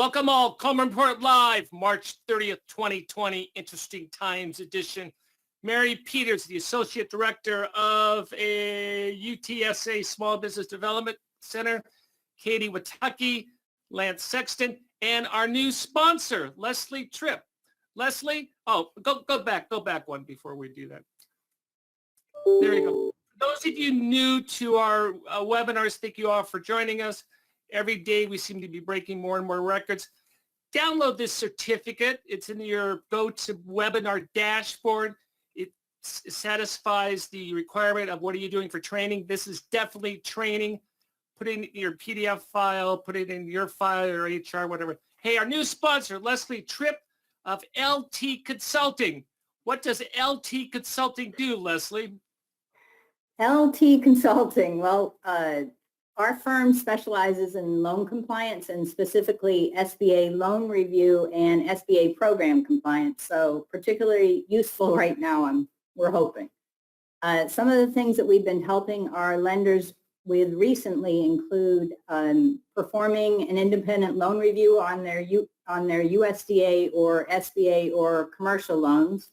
Welcome all, Coleman Report Live, March 30th, 2020, Interesting Times edition. Mary Peters, the Associate Director of a UTSA Small Business Development Center, Katie Watucky, Lance Sexton, and our new sponsor, Leslie Tripp. Leslie, go back one before we do that. There you go. For those of you new to our webinars, thank you all for joining us. Every day we seem to be breaking more and more records. Download this certificate. It's in your GoToWebinar dashboard. It satisfies the requirement of what are you doing for training. This is definitely training. Put it in your PDF file, put it in your file or HR, whatever. Hey, our new sponsor, Leslie Tripp of LT Consulting. What does LT Consulting do, Leslie? LT Consulting, well, our firm specializes in loan compliance and specifically SBA loan review and SBA program compliance. So particularly useful right now, we're hoping. Some of the things that we've been helping our lenders with recently include performing an independent loan review on their USDA or SBA or commercial loans.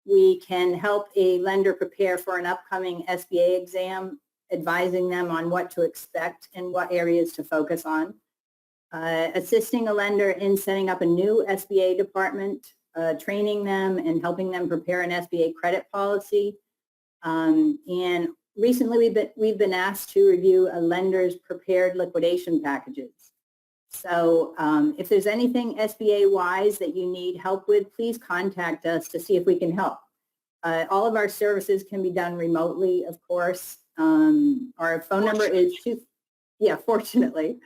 We can help a lender prepare for an upcoming SBA exam, advising them on what to expect and what areas to focus on. Assisting a lender in setting up a new SBA department, training them and helping them prepare an SBA credit policy. And recently we've been asked to review a lender's prepared liquidation packages. So if there's anything SBA-wise that you need help with, please contact us to see if we can help. All of our services can be done remotely, of course. Our phone number is, fortunately,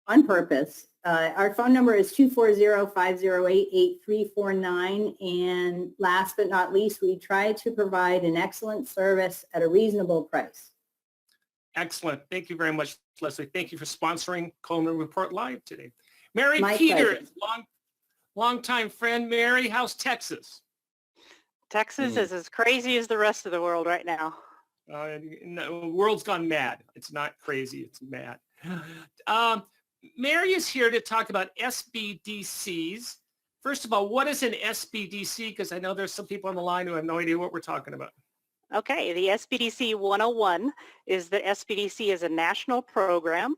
on purpose. Our phone number is 240-508-8349. And last but not least, we try to provide an excellent service at a reasonable price. Excellent. Thank you very much, Leslie. Thank you for sponsoring Coleman Report Live today. Mary My Peters, long-time friend. Mary, how's Texas? Texas is as crazy as the rest of the world right now. The world's gone mad. It's not crazy. It's mad. Mary is here to talk about SBDCs. First of all, what is an SBDC? Because I know there's some people on the line who have no idea what we're talking about. Okay, the SBDC 101 is that SBDC is a national program.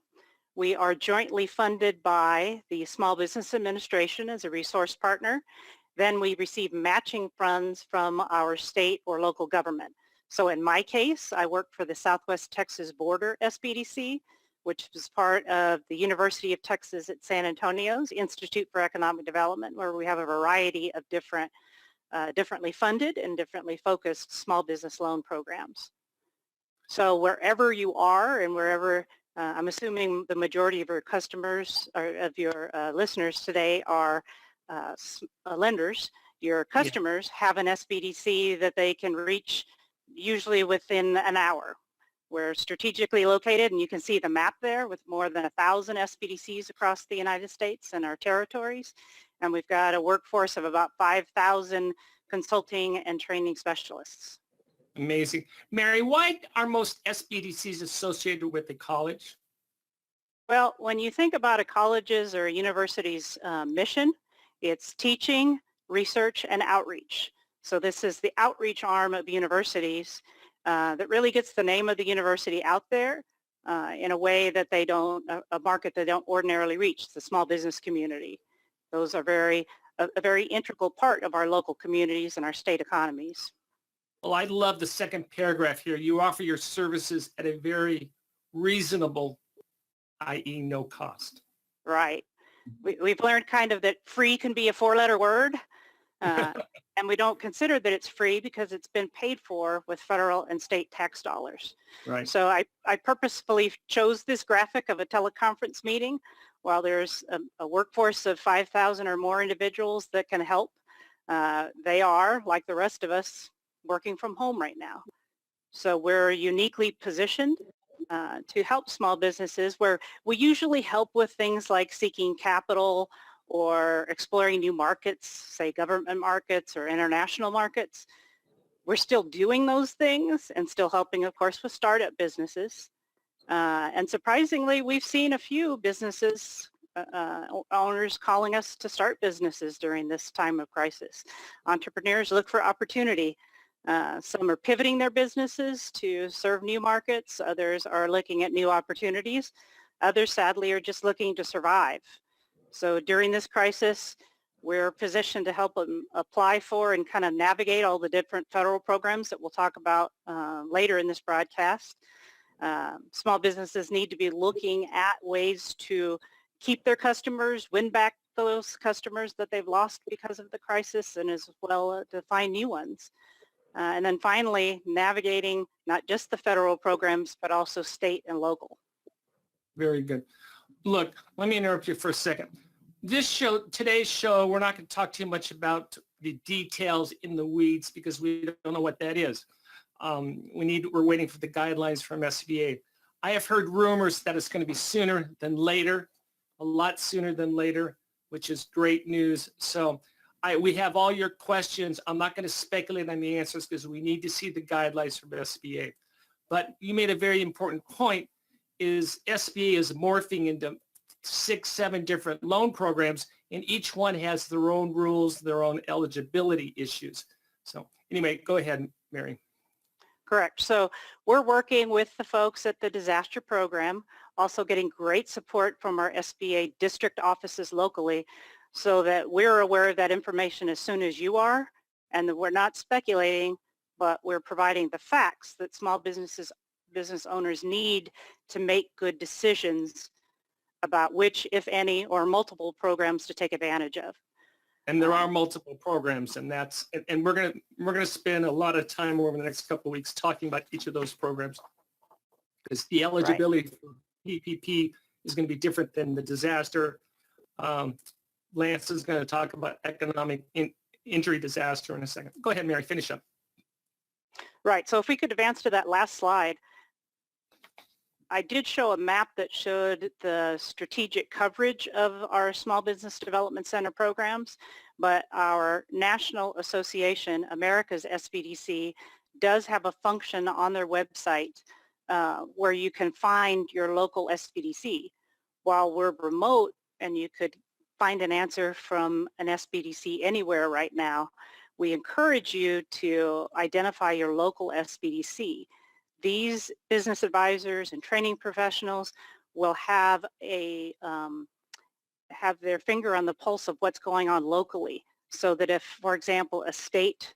We are jointly funded by the Small Business Administration as a resource partner. Then we receive matching funds from our state or local government. So in my case, I work for the Southwest Texas Border SBDC, which is part of the University of Texas at San Antonio's Institute for Economic Development, where we have a variety of differently funded and differently focused small business loan programs. So wherever you are and wherever, I'm assuming the majority of your customers or of your listeners today are lenders, your customers have an SBDC that they can reach usually within an hour. We're strategically located, and you can see the map there with more than 1,000 SBDCs across the United States and our territories. And we've got a workforce of about 5,000 consulting and training specialists. Amazing. Mary, why are most SBDCs associated with a college? Well, when you think about a college's or a university's mission, it's teaching, research, and outreach. So this is the outreach arm of universities that really gets the name of the university out there in a way that they don't, a market they don't ordinarily reach, the small business community. Those are a very integral part of our local communities and our state economies. Well, I love the second paragraph here. You offer your services at a very reasonable, i.e. no cost. Right. We've learned kind of that free can be a four-letter word. And we don't consider that it's free because it's been paid for with federal and state tax dollars. Right. So I purposefully chose this graphic of a teleconference meeting while there's a workforce of 5,000 or more individuals that can help. They are, like the rest of us, working from home right now. So we're uniquely positioned to help small businesses where we usually help with things like seeking capital or exploring new markets, say government markets or international markets. We're still doing those things and still helping, of course, with startup businesses. And surprisingly, we've seen a few businesses owners calling us to start businesses during this time of crisis. Entrepreneurs look for opportunity. Some are pivoting their businesses to serve new markets. Others are looking at new opportunities. Others, sadly, are just looking to survive. So during this crisis, we're positioned to help them apply for and kind of navigate all the different federal programs that we'll talk about later in this broadcast. Small businesses need to be looking at ways to keep their customers, win back those customers that they've lost because of the crisis, and as well to find new ones. And then finally, navigating not just the federal programs, but also state and local. Very good. Look, let me interrupt you for a second. Today's show, we're not going to talk too much about the details in the weeds because we don't know what that is. We're waiting for the guidelines from SBA. I have heard rumors that it's going to be sooner than later, a lot sooner than later, which is great news. So we have all your questions. I'm not going to speculate on the answers because we need to see the guidelines from SBA. But you made a very important point, is SBA is morphing into 6, 7 different loan programs, and each one has their own rules, their own eligibility issues. So anyway, go ahead, Mary. Correct. So we're working with the folks at the disaster program, also getting great support from our SBA district offices locally so that we're aware of that information as soon as you are, and that we're not speculating, but we're providing the facts that small business owners need to make good decisions about which, if any, or multiple programs to take advantage of. And there are multiple programs, and we're gonna spend a lot of time over the next couple of weeks talking about each of those programs, because the eligibility for PPP is going to be different than the disaster. Lance is going to talk about economic injury disaster in a second. Go ahead, Mary, finish up. Right. So if we could advance to that last slide. I did show a map that showed the strategic coverage of our Small Business Development Center programs, but our national association, America's SBDC, does have a function on their website where you can find your local SBDC. While we're remote and you could find an answer from an SBDC anywhere right now, we encourage you to identify your local SBDC. These business advisors and training professionals will have have their finger on the pulse of what's going on locally, so that if, for example, a state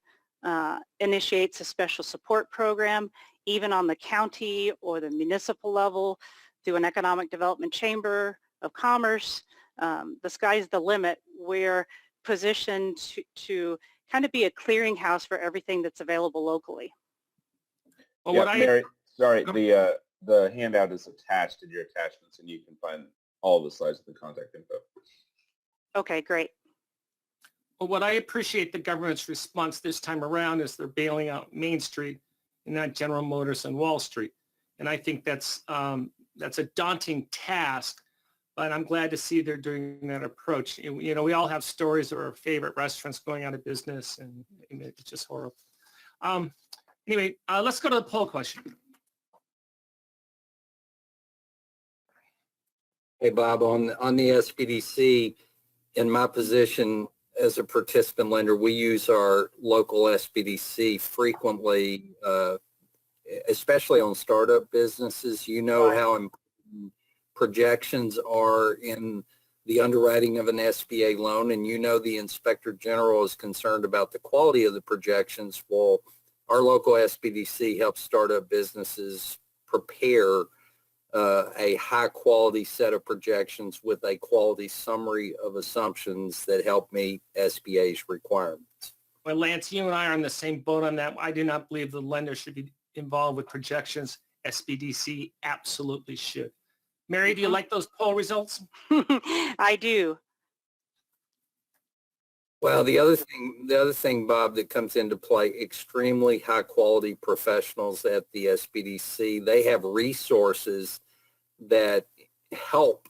initiates a special support program, even on the county or the municipal level through an economic development chamber of commerce, the sky's the limit. We're positioned to kind of be a clearinghouse for everything that's available locally. Well, yeah, Mary, sorry, the handout is attached in your attachments, and you can find all the slides with the contact info. Okay, great. Well, what I appreciate the government's response this time around is they're bailing out Main Street and not General Motors and Wall Street. And I think that's a daunting task, but I'm glad to see they're doing that approach. You know, we all have stories of our favorite restaurants going out of business, and it's just horrible. Anyway, let's go to the poll question. Hey, Bob, on the SBDC, in my position as a participant lender, we use our local SBDC frequently, especially on startup businesses. You know how important projections are in the underwriting of an SBA loan, and you know the Inspector General is concerned about the quality of the projections. Well, our local SBDC helps startup businesses prepare a high quality set of projections with a quality summary of assumptions that help meet SBA's requirements. Well, Lance, you and I are on the same boat on that. I do not believe the lender should be involved with projections. SBDC absolutely should. Mary, do you like those poll results? I do. Well, the other thing, Bob, that comes into play, extremely high quality professionals at the SBDC. They have resources that help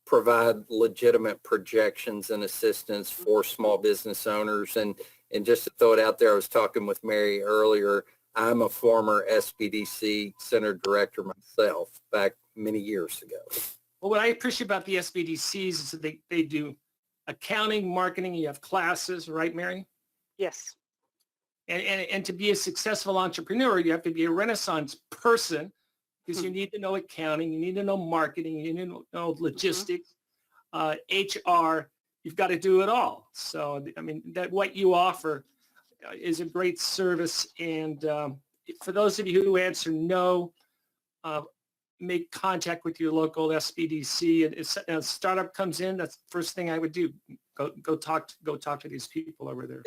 provide legitimate projections and assistance for small business owners. And just to throw it out there, I was talking with Mary earlier. I'm a former SBDC Center Director myself back many years ago. Well, what I appreciate about the SBDCs is that they do accounting, marketing, you have classes, right, Mary? Yes. And to be a successful entrepreneur, you have to be a Renaissance person because you need to know accounting, you need to know marketing, you need to know logistics, HR. You've got to do it all. So, I mean, that what you offer is a great service. And for those of you who answer no, make contact with your local SBDC. And if a startup comes in, that's the first thing I would do. Go talk to these people over there.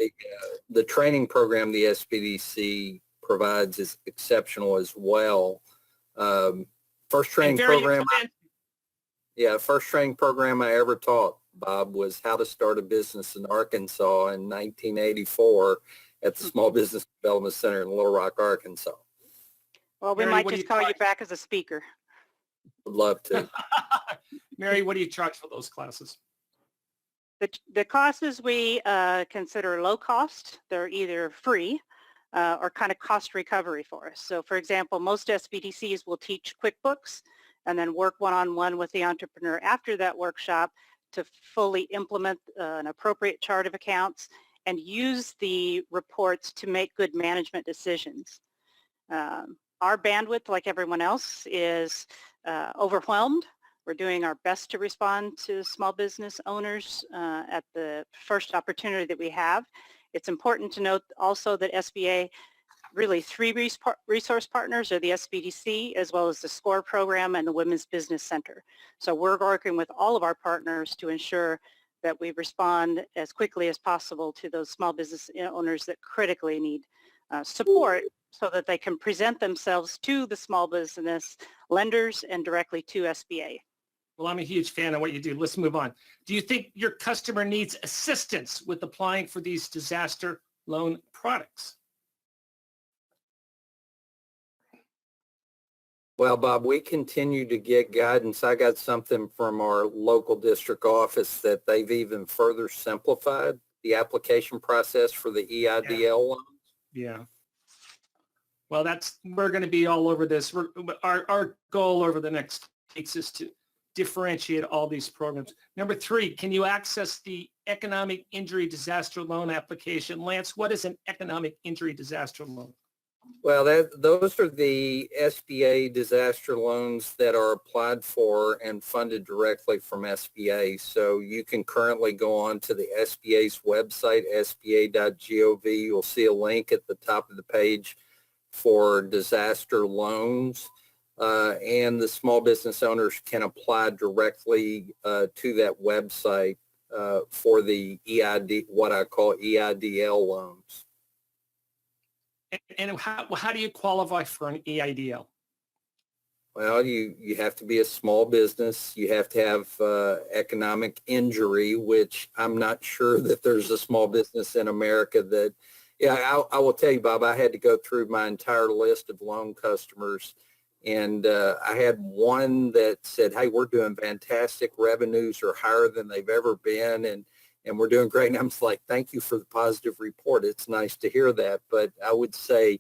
The training program the SBDC provides is exceptional as well. First training program I ever taught, Bob, was how to start a business in Arkansas in 1984 at the Small Business Development Center in Little Rock, Arkansas. Well, we Mary, might what do just you call you charge? back as a speaker. Would love to. Mary, what do you charge for those classes? The classes we consider low cost. They're either free or kind of cost recovery for us. So for example, most SBDCs will teach QuickBooks and then work one-on-one with the entrepreneur after that workshop to fully implement an appropriate chart of accounts and use the reports to make good management decisions. Our bandwidth, like everyone else, is overwhelmed. We're doing our best to respond to small business owners at the first opportunity that we have. It's important to note also that SBA, really three resource partners are the SBDC as well as the SCORE program and the Women's Business Center. So we're working with all of our partners to ensure that we respond as quickly as possible to those small business owners that critically need support so that they can present themselves to the small business lenders and directly to SBA. Well, I'm a huge fan of what you do. Let's move on. Do you think your customer needs assistance with applying for these disaster loan products? Well, Bob, we continue to get guidance. I got something from our local district office that they've even further simplified the application process for the EIDL loans. Yeah. Well, we're going to be all over this. Our goal over the next weeks is to differentiate all these programs. Number 3, can you access the economic injury disaster loan application? Lance, what is an economic injury disaster loan? Well, those are the SBA disaster loans that are applied for and funded directly from SBA. So you can currently go on to the SBA's website, sba.gov. You'll see a link at the top of the page for disaster loans. And the small business owners can apply directly to that website for the what I call EIDL loans. And how do you qualify for an EIDL? Well, you have to be a small business. You have to have economic injury, which I'm not sure that there's a small business in America that, yeah, I will tell you, Bob, I had to go through my entire list of loan customers. And I had one that said, hey, we're doing fantastic. Revenues are higher than they've ever been. And we're doing great. And I'm just like, thank you for the positive report. It's nice to hear that. But I would say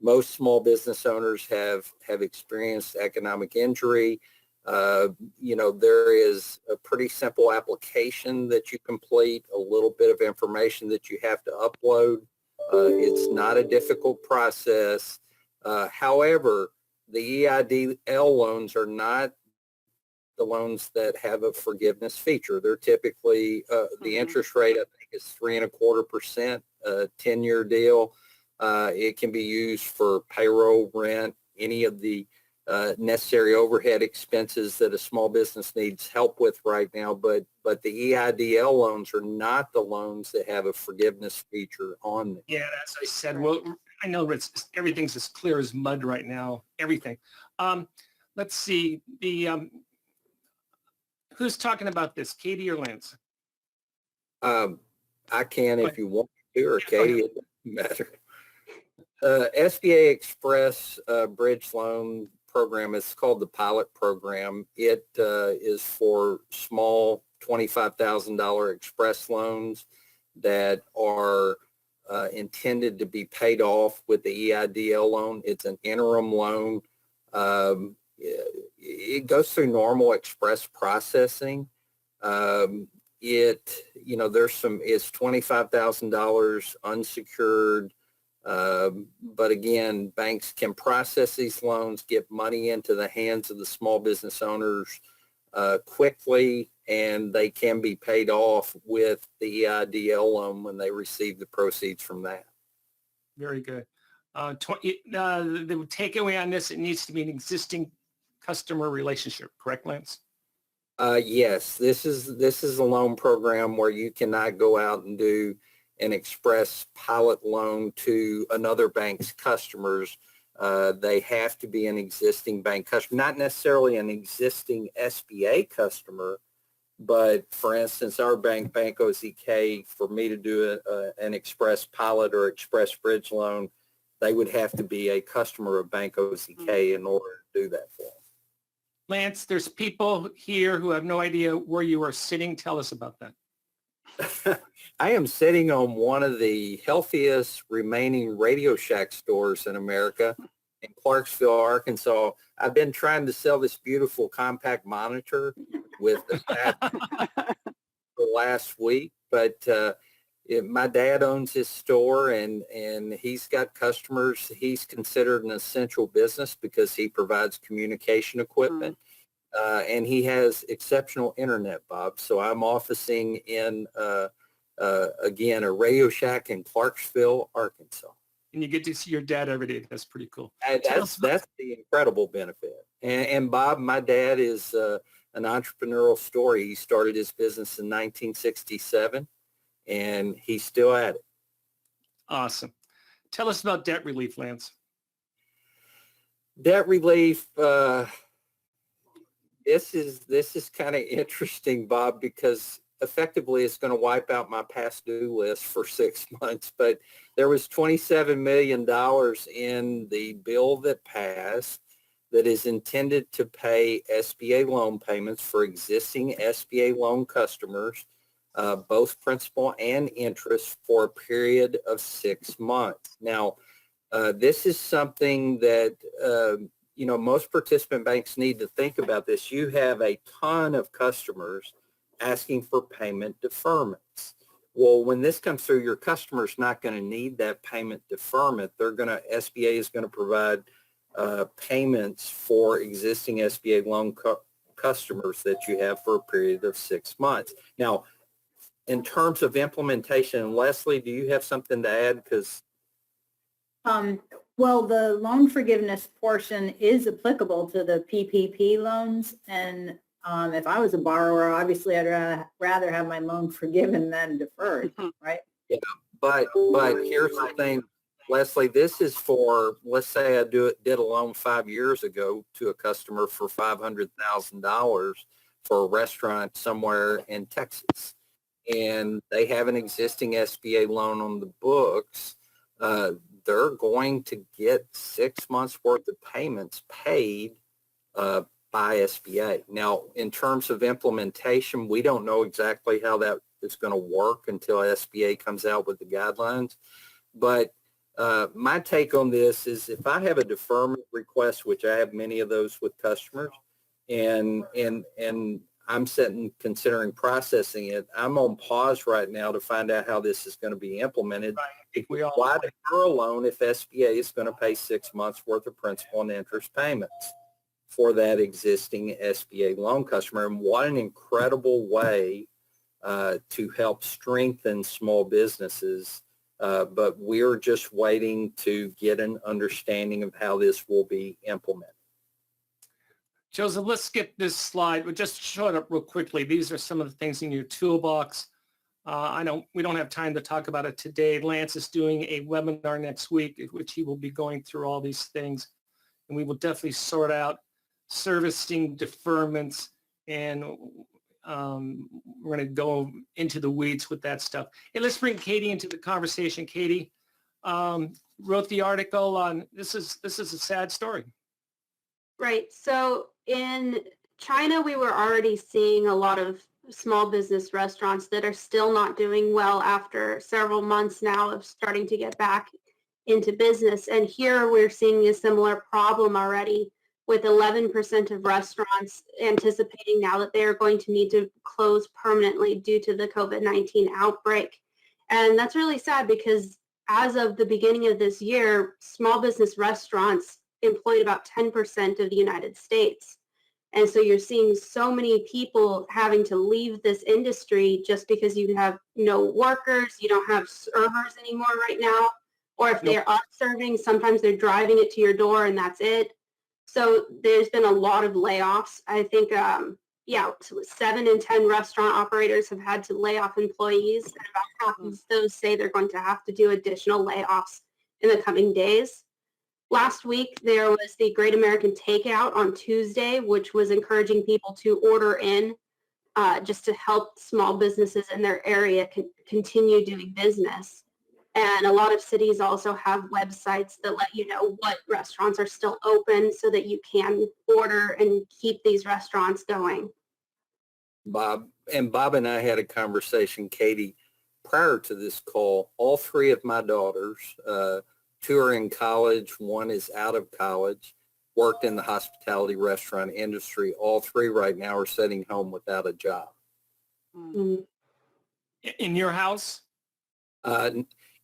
most small business owners have experienced economic injury. There is a pretty simple application that you complete, a little bit of information that you have to upload. It's not a difficult process. However, the EIDL loans are not the loans that have a forgiveness feature. They're typically, the interest rate, I think, is 3.25%, a 10-year deal. It can be used for payroll, rent, any of the necessary overhead expenses that a small business needs help with right now. But the EIDL loans are not the loans that have a forgiveness feature on them. Yeah, as I said, well, I know everything's as clear as mud right now, everything. Let's see, who's talking about this, Katie or Lance? I can if you want to, or Katie, it doesn't matter. SBA Express Bridge Loan Program is called the pilot program. It is for small $25,000 express loans that are intended to be paid off with the EIDL loan. It's an interim loan. it goes through normal express processing. It's $25,000 unsecured. But again, banks can process these loans, get money into the hands of the small business owners quickly, and they can be paid off with the EIDL loan when they receive the proceeds from that. Very good. The takeaway on this, it needs to be an existing customer relationship, correct, Lance? Yes, this is a loan program where you cannot go out and do an express pilot loan to another bank's customers. They have to be an existing bank customer, not necessarily an existing SBA customer, but for instance, our bank, Bank OZK, for me to do an express pilot or express bridge loan, they would have to be a customer of Bank OZK in order to do that for them. Lance, there's people here who have no idea where you are sitting. Tell us about that. I am sitting on one of the healthiest remaining Radio Shack stores in America in Clarksville, Arkansas. I've been trying to sell this beautiful compact monitor with the staff for last week, but my dad owns his store and he's got customers. He's considered an essential business because he provides communication equipment. And he has exceptional internet, Bob. So I'm officing in, again, a Radio Shack in Clarksville, Arkansas. And you get to see your dad every day. That's pretty cool. That's the incredible benefit. And Bob, my dad is an entrepreneurial story. He started his business in 1967, and he's still at it. Awesome. Tell us about debt relief, Lance. Debt relief. This is kind of interesting, Bob, because effectively it's going to wipe out my past due list for 6 months. But there was $27 million in the bill that passed that is intended to pay SBA loan payments for existing SBA loan customers, both principal and interest, for a period of 6 months. Now, this is something that most participant banks need to think about this. You have a ton of customers asking for payment deferments. Well, when this comes through, your customer's not going to need that payment deferment. SBA is going to provide payments for existing SBA loan customers that you have for a period of 6 months. Now, in terms of implementation, Leslie, do you have something to add? Because well, the loan forgiveness portion is applicable to the PPP loans. And if I was a borrower, obviously I'd rather have my loan forgiven than deferred, right? Yeah, but here's the thing, Leslie, this is for, let's say I did a loan 5 years ago to a customer for $500,000 for a restaurant somewhere in Texas. And they have an existing SBA loan on the books. They're going to get 6 months worth of payments paid by SBA. Now, in terms of implementation, we don't know exactly how that is going to work until SBA comes out with the guidelines. But my take on this is if I have a deferment request, which I have many of those with customers, and I'm considering processing it, I'm on pause right now to find out how this is going to be implemented. Right. Why defer a loan if SBA is going to pay 6 months worth of principal and interest payments for that existing SBA loan customer? And what an incredible way to help strengthen small businesses. But we're just waiting to get an understanding of how this will be implemented. Joseph, let's skip this slide. We'll just show it up real quickly. These are some of the things in your toolbox. We don't have time to talk about it today. Lance is doing a webinar next week, in which he will be going through all these things. And we will definitely sort out servicing deferments, and we're going to go into the weeds with that stuff. Hey, let's bring Katie into the conversation. Katie wrote the article on, this is a sad story. Right. So in China, we were already seeing a lot of small business restaurants that are still not doing well after several months now of starting to get back into business. And here we're seeing a similar problem already with 11% of restaurants anticipating now that they are going to need to close permanently due to the COVID-19 outbreak. And that's really sad because as of the beginning of this year, small business restaurants employed about 10% of the United States. And so you're seeing so many people having to leave this industry just because you have no workers, you don't have servers anymore right now. Or if they are serving, sometimes they're driving it to your door and that's it. So there's been a lot of layoffs. I think, 7 in 10 restaurant operators have had to lay off employees, and about half of those say they're going to have to do additional layoffs in the coming days. Last week, there was the Great American Takeout on Tuesday, which was encouraging people to order in just to help small businesses in their area continue doing business. And a lot of cities also have websites that let you know what restaurants are still open so that you can order and keep these restaurants going. Bob and I had a conversation, Katie, prior to this call. All 3 of my daughters, 2 are in college, 1 is out of college, worked in the hospitality restaurant industry. All 3 right now are sitting home without a job. Mm. In your house?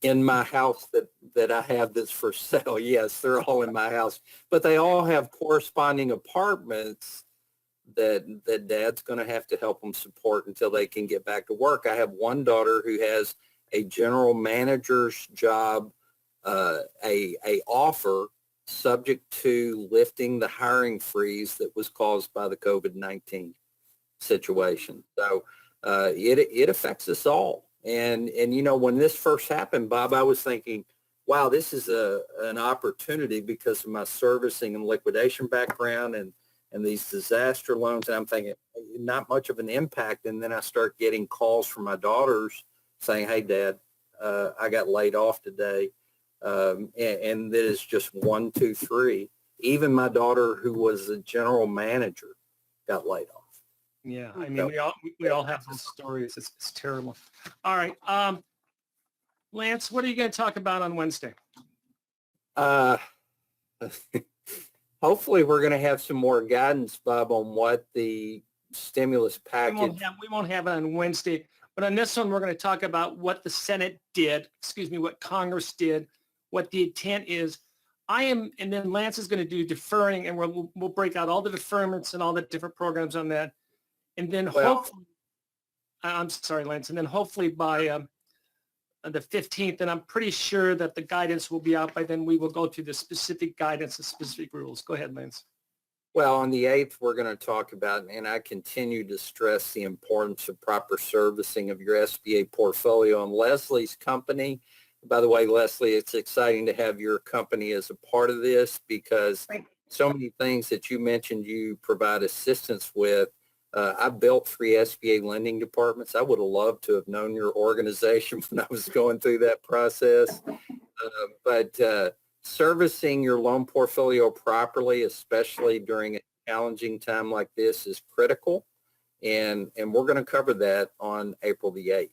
In my house that I have that's for sale, yes, they're all in my house. But they all have corresponding apartments that Dad's going to have to help them support until they can get back to work. I have one daughter who has a general manager's job, a offer subject to lifting the hiring freeze that was caused by the COVID-19 situation. So it affects us all. And you know, when this first happened, Bob, I was thinking, wow, this is an opportunity because of my servicing and liquidation background and these disaster loans. And I'm thinking not much of an impact. And then I start getting calls from my daughters saying, hey, Dad, I got laid off today. And that is just 1, 2, 3. Even my daughter, who was a general manager, got laid off. Yeah, I mean, we all have those stories. It's terrible. All right, Lance, what are you going to talk about on Wednesday? Hopefully, we're going to have some more guidance, Bob, on what the stimulus package. We won't have it on Wednesday, but on this one, we're going to talk about what the Senate did. What Congress did, what the intent is. And then Lance is going to do deferring, and we'll break out all the deferments and all the different programs on that. And then hopefully, I'm sorry, Lance, and then hopefully by the 15th, and I'm pretty sure that the guidance will be out by then, we will go through the specific guidance and specific rules. Go ahead, Lance. Well, on the 8th, we're going to talk about, and I continue to stress the importance of proper servicing of your SBA portfolio. And Leslie's company, by the way, Leslie, it's exciting to have your company as a part of this because so many things that you mentioned you provide assistance with. I built 3 SBA lending departments. I would have loved to have known your organization when I was going through that process. But servicing your loan portfolio properly, especially during a challenging time like this, is critical. And we're going to cover that on April the 8th.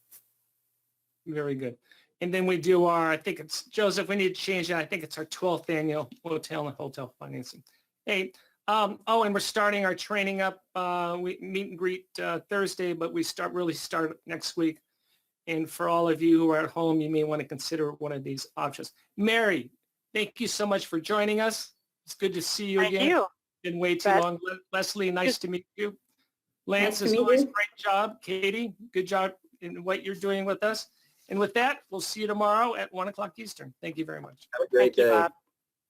Very good. And then we do I think it's, Joseph, we need to change that. I think it's our 12th annual hotel financing. Hey, and we're starting our training up. We meet and greet Thursday, but we really start next week. And for all of you who are at home, you may want to consider one of these options. Mary, thank you so much for joining us. It's good to see you again. Thank you. Been way too long. Leslie, nice to meet you. Lance, as always, great job. Katie, good job in what you're doing with us. And with that, we'll see you tomorrow at 1 o'clock Eastern. Thank you very much. Have a great day. Bob.